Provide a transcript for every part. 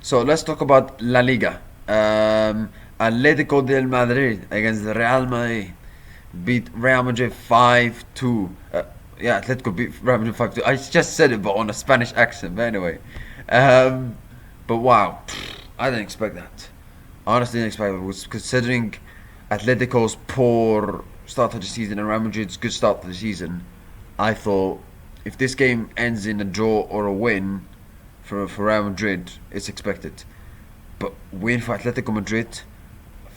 So let's talk about La Liga. Atletico del Madrid against Real Madrid beat Real Madrid 5-2. Yeah, Atletico beat Real Madrid 5-2. I just said it, but on a Spanish accent. But anyway, um, but wow, I didn't expect that. Honestly, didn't expect it. Was considering Atletico's poor start to the season and Real Madrid's good start to the season. I thought if this game ends in a draw or a win for Real Madrid, it's expected. But win for Atletico Madrid,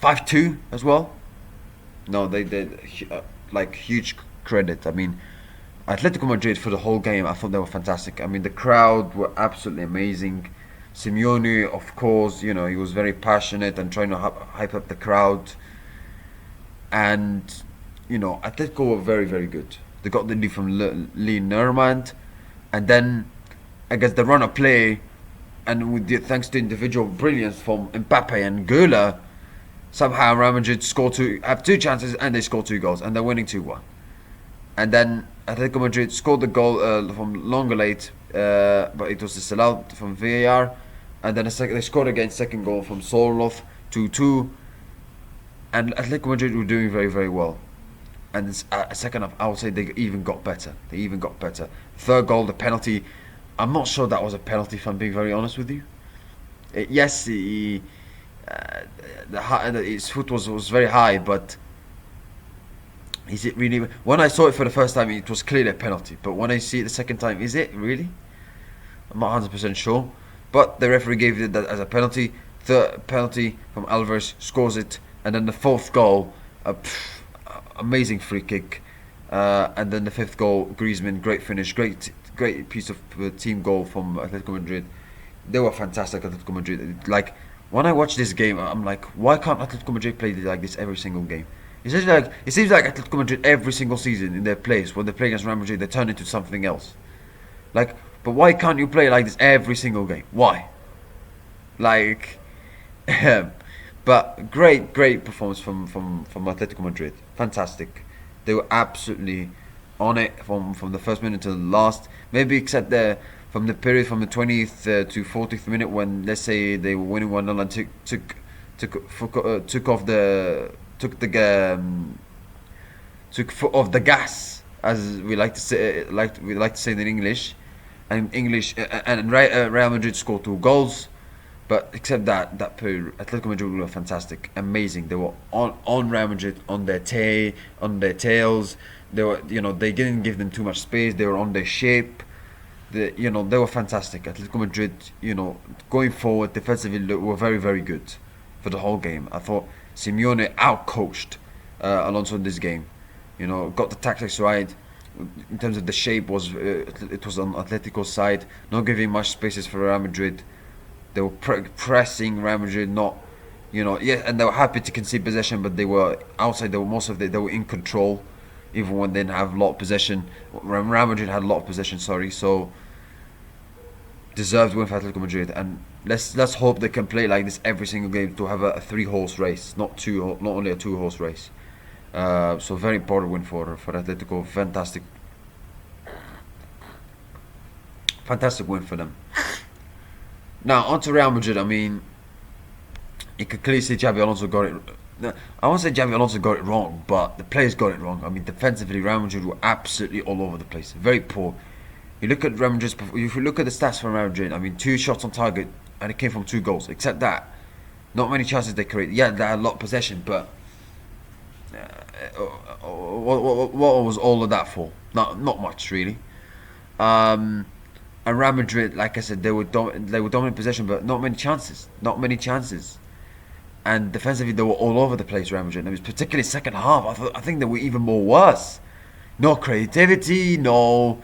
5-2 as well. No, they did like huge credit. I mean, Atletico Madrid for the whole game, I thought they were fantastic. I mean, the crowd were absolutely amazing. Simeone, of course, he was very passionate and trying to hype up the crowd. And, Atletico were very, very good. They got the lead from Lee Nermand. And then, I guess the run of play, and thanks to individual brilliance from Mbappe and Gola, somehow Real Madrid have two chances and they score two goals and they're winning 2-1. And then Atletico Madrid scored the goal from Longolate, but it was disallowed from VAR. And then they scored again, second goal from Sorloth, 2-2. And Atletico Madrid were doing very, very well. And a second half, I would say they even got better. Third goal, the penalty. I'm not sure that was a penalty, if I'm being very honest with you. Yes, his foot was very high, but is it really? When I saw it for the first time, it was clearly a penalty. But when I see it the second time, is it really? I'm not 100% sure. But the referee gave it that as a penalty. Third penalty from Alvarez, scores it, and then the fourth goal, amazing free kick, and then the fifth goal, Griezmann, great finish, great piece of team goal from Atletico Madrid. They were fantastic, Atletico Madrid. Like, when I watch this game, I'm like, why can't Atletico Madrid play like this every single game? It seems like Atletico Madrid every single season in their place, when they play against Real Madrid, they turn into something else. Like, but why can't you play like this every single game? Why? Like, but great performance from Atletico Madrid. Fantastic. They were absolutely on it from the first minute to the last. Maybe except from the period from the 20th to 40th minute when, let's say, they were winning 1-0 and took foot off the gas, as we like to say in English. And Real Madrid scored two goals. But except that period, Atletico Madrid were fantastic, amazing. They were on Real Madrid, on their tails. They were, they didn't give them too much space. They were on their shape. They were fantastic. Atletico Madrid, going forward defensively, were very, very good for the whole game. I thought Simeone outcoached Alonso in this game. Got the tactics right. In terms of the shape, it was on Atletico's side, not giving much spaces for Real Madrid. They were pressing Real Madrid, and they were happy to concede possession, but they were outside. They were in control, even when they didn't have a lot of possession. Real Madrid had a lot of possession, so deserved win for Atletico Madrid. And let's hope they can play like this every single game to have a 3-horse race, not only a 2-horse race. So very important win for Atletico. Fantastic win for them. Now, on to Real Madrid. I mean, you could clearly see Xabi Alonso got it. I won't say Xabi Alonso got it wrong, but the players got it wrong. I mean, defensively, Real Madrid were absolutely all over the place. Very poor. You look at Real Madrid's, if you look at the stats from Real Madrid, I mean, 2 shots on target, and it came from 2 goals. Except that, not many chances they created. Yeah, they had a lot of possession, but what was all of that for? Not much, really. And Real Madrid, like I said, they were dominant possession, but not many chances. And defensively, they were all over the place. Real Madrid. And it was particularly second half. I think they were even more worse. No creativity, no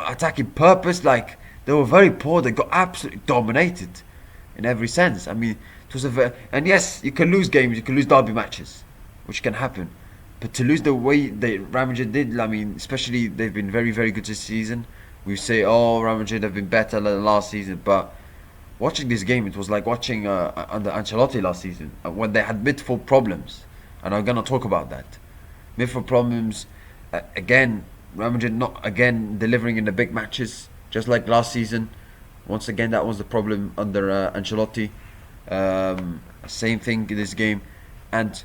attacking purpose. Like, they were very poor. They got absolutely dominated in every sense. I mean, it was and yes, you can lose games, you can lose derby matches, which can happen. But to lose the way Real Madrid did, I mean, especially they've been very, very good this season. We say, Real Madrid have been better than last season, but watching this game, it was like watching under Ancelotti last season, when they had midfield problems, and I'm gonna talk about that. Midfield problems, again, Real Madrid not again delivering in the big matches, just like last season, Once again, that was the problem under Ancelotti. Same thing in this game, and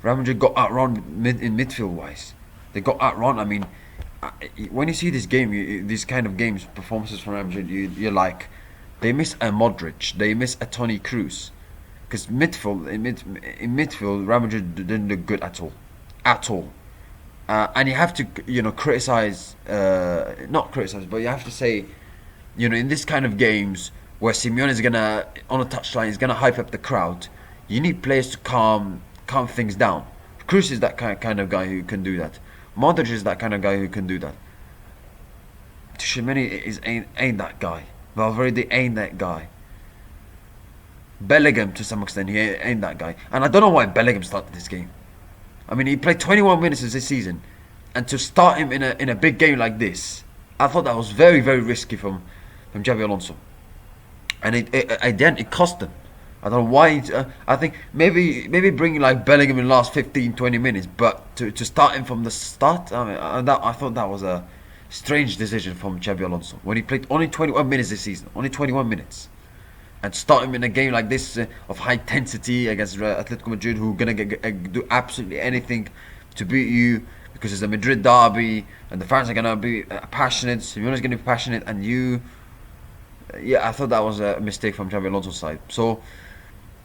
Real Madrid got outrun in midfield wise. They got outrun. I mean, when you see this game, these kind of games, performances from Real Madrid, you're like, they miss a Modric, they miss a Toni Kroos, because in midfield, Real Madrid didn't look good at all, at all. And you have to, criticize, not criticize, but you have to say, in this kind of games where Simeone is gonna on a touchline, is gonna hype up the crowd. You need players to calm things down. Kroos is that kind of guy who can do that. Modric is that kind of guy who can do that. Tchouaméni ain't that guy. Valverde ain't that guy. Bellingham, to some extent, he ain't that guy. And I don't know why Bellingham started this game. I mean, he played 21 minutes this season, and to start him in a big game like this, I thought that was very, very risky from Xabi Alonso. And it cost them. I don't know why. I think maybe bringing like Bellingham in the last 15, 20 minutes, but to start him from the start, I thought that was a strange decision from Xabi Alonso when he played only 21 minutes this season, only 21 minutes, and start him in a game like this of high intensity against Atletico Madrid, who are gonna do absolutely anything to beat you because it's a Madrid derby and the fans are gonna be passionate. Simeone's gonna be passionate, and you. Yeah, I thought that was a mistake from Xabi Alonso's side. So,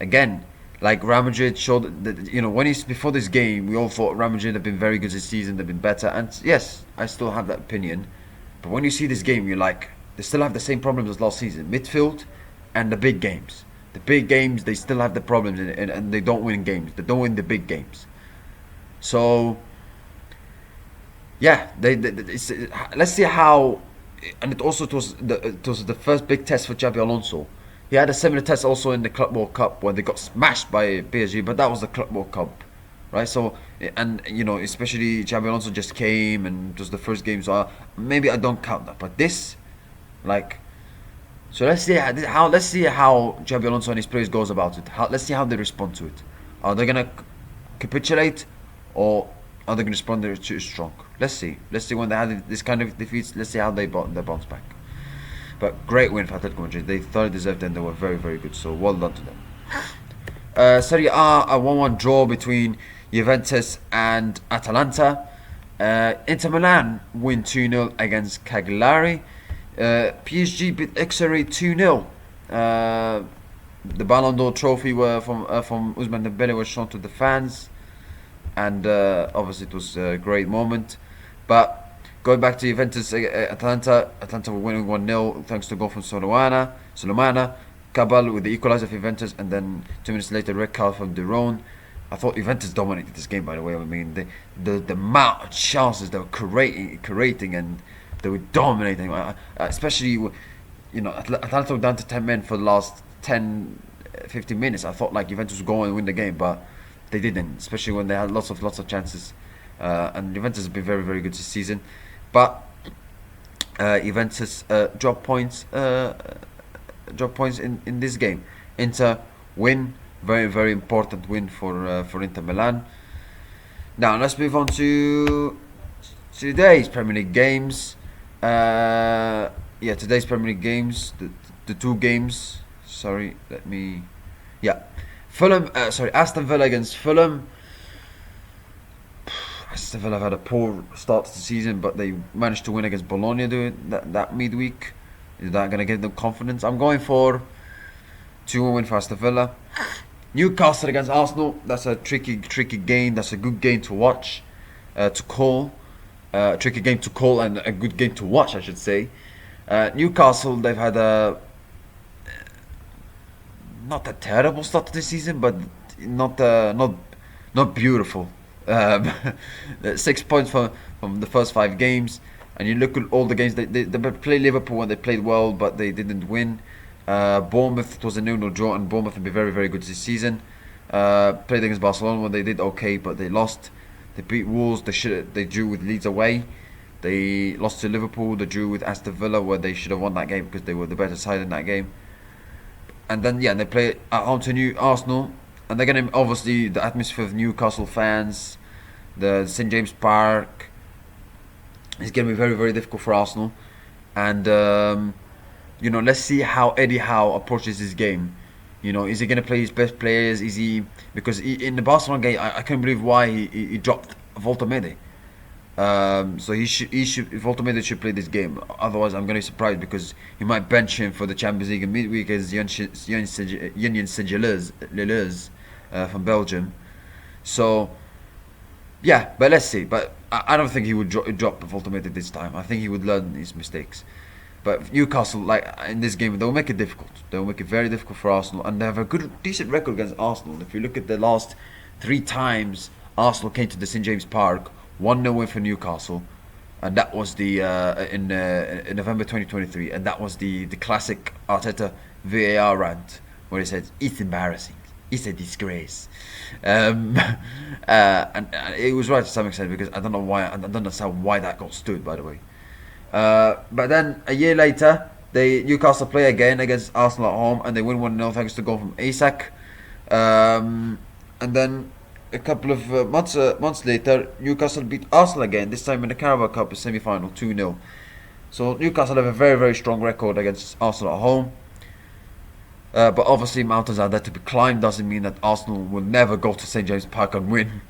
again, like Real Madrid showed that, when he's before this game, we all thought Real Madrid have been very good this season, they've been better, and yes, I still have that opinion. But when you see this game, you're like, they still have the same problems as last season, midfield and the big games. The big games, they still have the problems, and they don't win games. They don't win the big games. So, yeah, let's see how. And it was the first big test for Xabi Alonso. He had a similar test also in the Club World Cup where they got smashed by PSG, but that was the Club World Cup, right? So, and especially Xabi Alonso just came and it was the first game, so maybe I don't count that. But this, so let's see how Xabi Alonso and his players goes about it. Let's see how they respond to it. Are they gonna capitulate, or are they gonna respond too strong? Let's see. Let's see when they had this kind of defeats. Let's see how they bounce back. But great win for Atletico Madrid. They thoroughly deserved it, and they were very, very good. So well done to them. Serie A, a 1-1 draw between Juventus and Atalanta. Inter Milan win 2-0 against Cagliari. PSG beat Xerri 2-0. The Ballon d'Or trophy from Ousmane Dembele was shown to the fans, and obviously it was a great moment. But going back to Juventus, Atalanta were winning 1-0 thanks to a goal from Solomana, Cabal with the equaliser for Juventus, and then 2 minutes later, red card from De Roon. I thought Juventus dominated this game, by the way. I mean, the amount of chances they were creating, and they were dominating. Especially, Atalanta were down to 10 men for the last 10, 15 minutes. I thought like Juventus would go and win the game, but they didn't. Especially when they had lots of chances. And Juventus has been very, very good this season, but Juventus drop points in this game. Inter win, very, very important win for Inter Milan. Now let's move on to today's Premier League games. Today's Premier League games, the two games. Aston Villa against Fulham. Aston Villa have had a poor start to the season, but they managed to win against Bologna that midweek. Is that going to give them confidence? I'm going for 2-1 win for Aston Villa. Newcastle against Arsenal. That's a tricky game. That's a good game to watch, to call. Tricky game to call and a good game to watch, I should say. Newcastle, they've had not a terrible start to the season, but not beautiful. 6 points from the first 5 games, and you look at all the games they played Liverpool and they played well, but they didn't win. Bournemouth, it was a 0-0 draw, and Bournemouth have been very, very good this season. Played against Barcelona when they did okay, but they lost. They beat Wolves. They drew with Leeds away. They lost to Liverpool. They drew with Aston Villa, where they should have won that game because they were the better side in that game. And then they play at home to Arsenal. And they're going to, obviously, the atmosphere of Newcastle fans, the St James Park, is going to be very, very difficult for Arsenal. And let's see how Eddie Howe approaches his game. Is he gonna play his best players? Is he because in the Barcelona game, I can't believe why he dropped Voltamede. So he should Voltamede should play this game. Otherwise, I'm gonna be surprised because he might bench him for the Champions League in midweek as Union Saint-Gilloise from Belgium. So yeah, but let's see. But I don't think he would drop Voltamede this time. I think he would learn his mistakes. But Newcastle, like in this game, they'll make it difficult. They'll make it very difficult for Arsenal, and they have a decent record against Arsenal. If you look at the last 3 times Arsenal came to the St James Park, 1-0 win for Newcastle, and that was the in November 2023, and that was the classic Arteta VAR rant where he said it's embarrassing, it's a disgrace, and it was right to some extent because I don't know why I don't understand why that got stood, by the way. But then a year later, Newcastle play again against Arsenal at home, and they win 1-0 thanks to a goal from Isak. And then a couple of months later, Newcastle beat Arsenal again. This time in the Carabao Cup semi-final, 2-0. So Newcastle have a very very strong record against Arsenal at home. But obviously mountains are there to be climbed. Doesn't mean that Arsenal will never go to St James Park and win.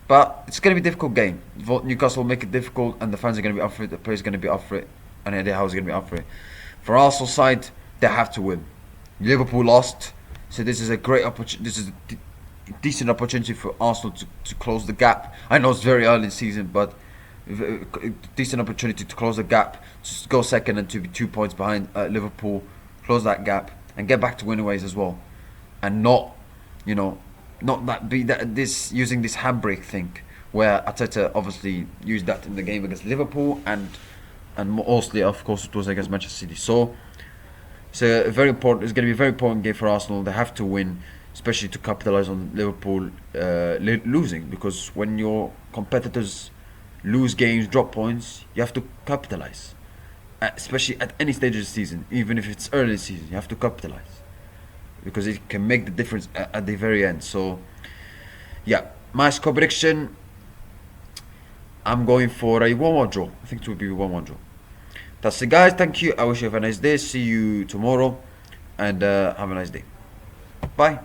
But it's going to be a difficult game. Newcastle will make it difficult, and the fans are going to be up for it. The players are going to be up for it, and Eddie Howe is going to be up for it. For Arsenal side, they have to win. Liverpool lost, so this is a great opportunity. This is a decent opportunity for Arsenal to close the gap. I know it's very early in the season, but a decent opportunity to close the gap, to go second and to be 2 points behind Liverpool, close that gap, and get back to winning ways as well, and not, not that be that this using this handbrake thing where Arteta obviously used that in the game against Liverpool and mostly of course it was against Manchester City. So it's a very important. It's going to be a very important game for Arsenal. They have to win, especially to capitalize on Liverpool losing, because when your competitors lose games, drop points, you have to capitalize. Especially at any stage of the season, even if it's early season, you have to capitalize, because it can make the difference at the very end. So, yeah, my score prediction, I'm going for a 1-1 draw. I think it will be a 1-1 draw. That's it, guys. Thank you. I wish you have a nice day. See you tomorrow, and have a nice day. Bye.